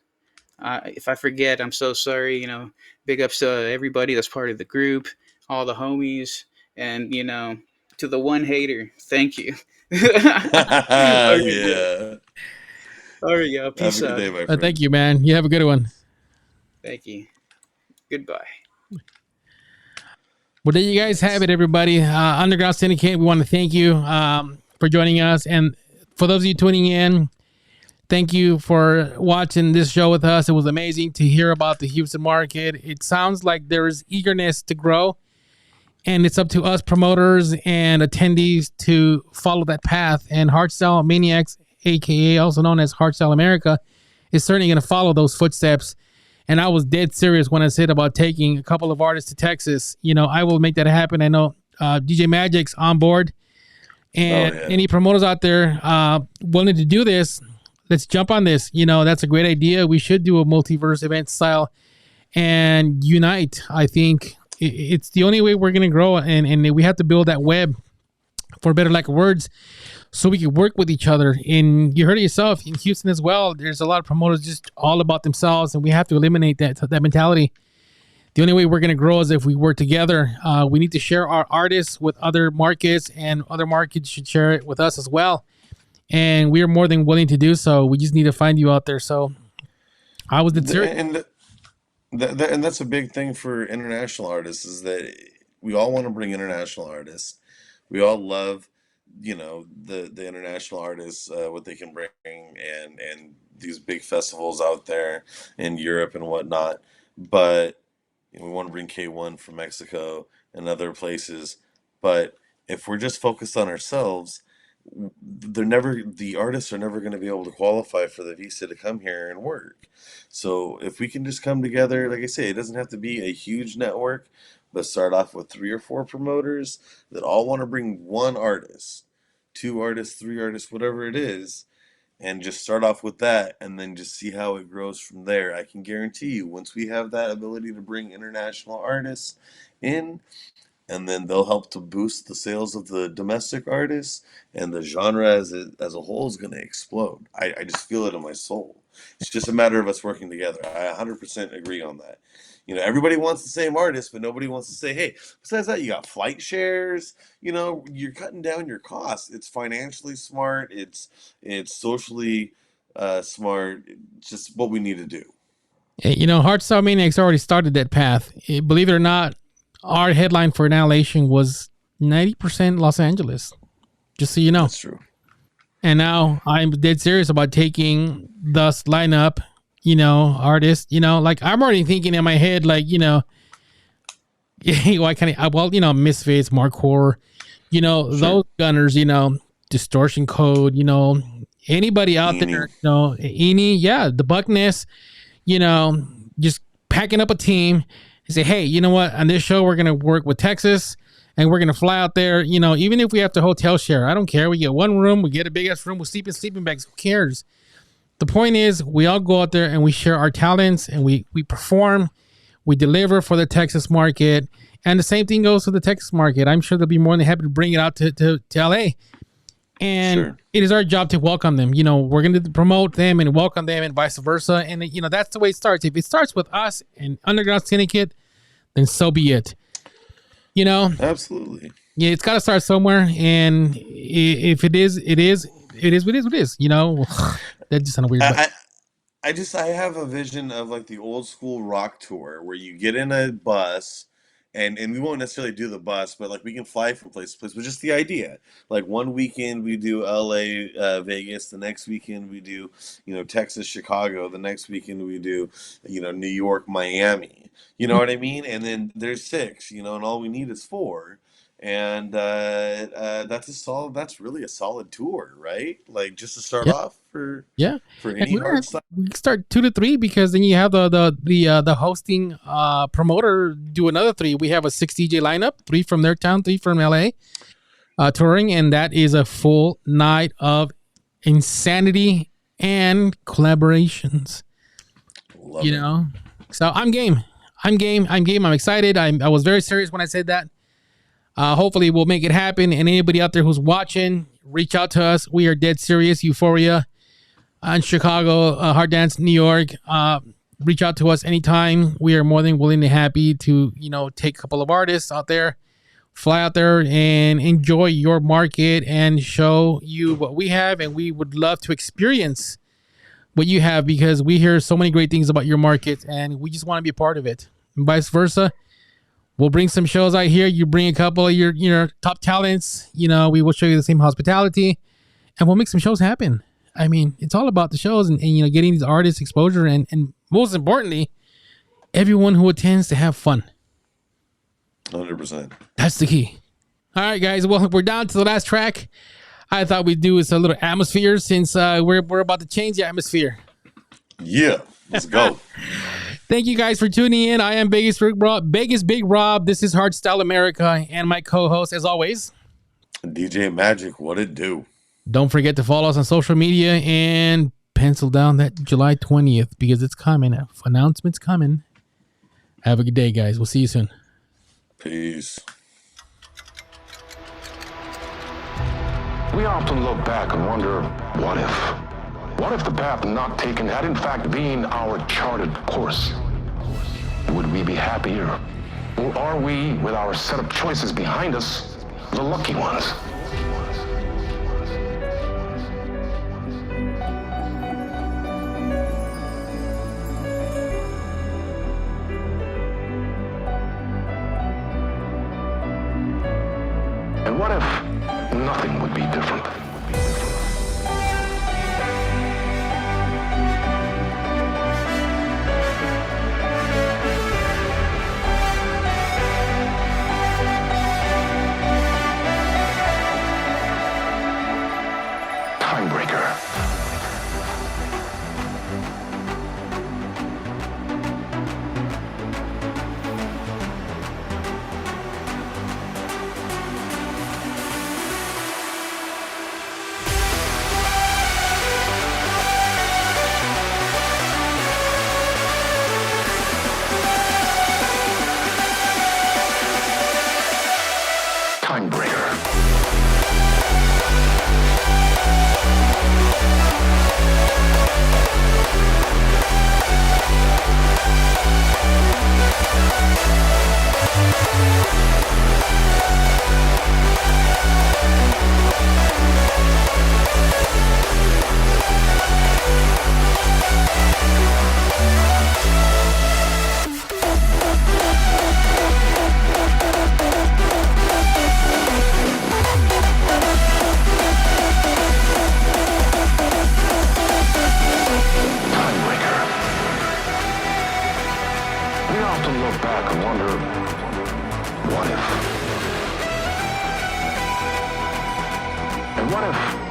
If I forget, I'm so sorry. Big ups to everybody that's part of the group, all the homies, and to the one hater, thank you. All right, yeah. Yeah. All right, yeah. Have a Peace good out. day, my Thank friend. you, man. You have a good one. Thank you. Goodbye. Well, there you guys have Nice. it, everybody. Underground Syndicate, we want to thank you for joining us. And for those of you tuning in, thank you for watching this show with us. It was amazing to hear about the Houston market. It sounds like there is eagerness to grow, and it's up to us promoters and attendees to follow that path. And Hardstyle Maniacs, aka also known as Hardstyle America, is certainly going to follow those footsteps. And I was dead serious when I said about taking a couple of artists to Texas. I will make that happen. I know DJ Magic's on board, Oh and yeah. any promoters out there willing to do this, let's jump on this. That's a great idea. We should do a multiverse event style and unite. I think it's the only way we're going to grow, and we have to build that web, for better lack of words, so we can work with each other. And you heard it yourself in Houston as well. There's a lot of promoters just all about themselves, and we have to eliminate that mentality. The only way we're going to grow is if we work together. We need to share our artists with other markets, and other markets should share it with us as well. And we are more than willing to do so. We just need to find you out there. So I was the serious. And and that's a big thing for international artists is that we all want to bring international artists. We all love, the international artists, what they can bring, and these big festivals out there in Europe and whatnot. But we want to bring K1 from Mexico and other places. But if we're just focused on ourselves, the artists are never going to be able to qualify for the visa to come here and work. So if we can just come together, like I say, it doesn't have to be a huge network, but start off with 3 or 4 promoters that all want to bring one artist, 2 artists, 3 artists, whatever it is, and just start off with that and then just see how it grows from there. I can guarantee you, once we have that ability to bring international artists in, and then they'll help to boost the sales of the domestic artists, and the genre as a whole is going to explode. I just feel it in my soul. It's just a matter of us working together. I 100% agree on that. Everybody wants the same artist, but nobody wants to say, hey, besides that, you got flight shares. You're cutting down your costs. It's financially smart. It's socially smart. It's just what we need to do. Hardstyle Maniacs already started that path. Believe it or not, our headline for Annihilation was 90% Los Angeles, just so you know. That's true. And now I'm dead serious about taking this lineup artists, like I'm already thinking in my head, like, why can't I, well, Misfits, Markcore, those gunners, Distortion Code, anybody out there, the Buckness, just packing up a team and say, hey, you know what? On this show, we're going to work with Texas and we're going to fly out there, even if we have to hotel share. I don't care. We get one room, we get a big ass room, we sleep in sleeping bags. Who cares? The point is, we all go out there and we share our talents and we perform, we deliver for the Texas market. And the same thing goes for the Texas market. I'm sure they'll be more than happy to bring it out to LA. And it is our job to welcome them. We're going to promote them and welcome them and vice versa. And, that's the way it starts. If it starts with us and Underground Syndicate, then so be it. Absolutely. Yeah, it's got to start somewhere. And if it is what it is. That just sounded weird. I have a vision of like the old school rock tour where you get in a bus and we won't necessarily do the bus, but like we can fly from place to place. But just the idea, like one weekend we do LA, Vegas. The next weekend we do, Texas, Chicago. The next weekend we do, New York, Miami. You know what I mean? And then there's 6, and all we need is 4. And that's really a solid tour, right? Like just to start off for any hardstyle. We start 2 to 3 because then you have the hosting promoter do another 3. We have a 6 DJ lineup, 3 from their town, 3 from LA, touring, and that is a full night of insanity and collaborations. Love it. So I'm game. I'm excited. I was very serious when I said that. Hopefully we'll make it happen. And anybody out there who's watching, reach out to us. We are dead serious. Euphoria in Chicago, Hard Dance, New York. Reach out to us anytime. We are more than willing and happy to, take a couple of artists out there, fly out there and enjoy your market and show you what we have. And we would love to experience what you have because we hear so many great things about your market and we just want to be a part of it. And vice versa. We'll bring some shows out here. You bring a couple of your top talents. We will show you the same hospitality, and we'll make some shows happen. I mean, it's all about the shows and getting these artists exposure, and most importantly, everyone who attends to have fun. 100%. That's the key. All right, guys. Well, we're down to the last track. I thought we'd do a little atmosphere since we're about to change the atmosphere. Yeah, let's go. Thank you guys for tuning in. I am Vegas Big Rob. This is Hardstyle America, and my co-host, as always, DJ Magic. What it do? Don't forget to follow us on social media and pencil down that July 20th because it's coming. Announcements coming. Have a good day, guys. We'll see you soon. Peace. We often look back and wonder, what if? What if the path not taken had in fact been our charted course? Would we be happier? Or are we, with our set of choices behind us, the lucky ones? And what if nothing would be different? often look back and wonder, what if? And what if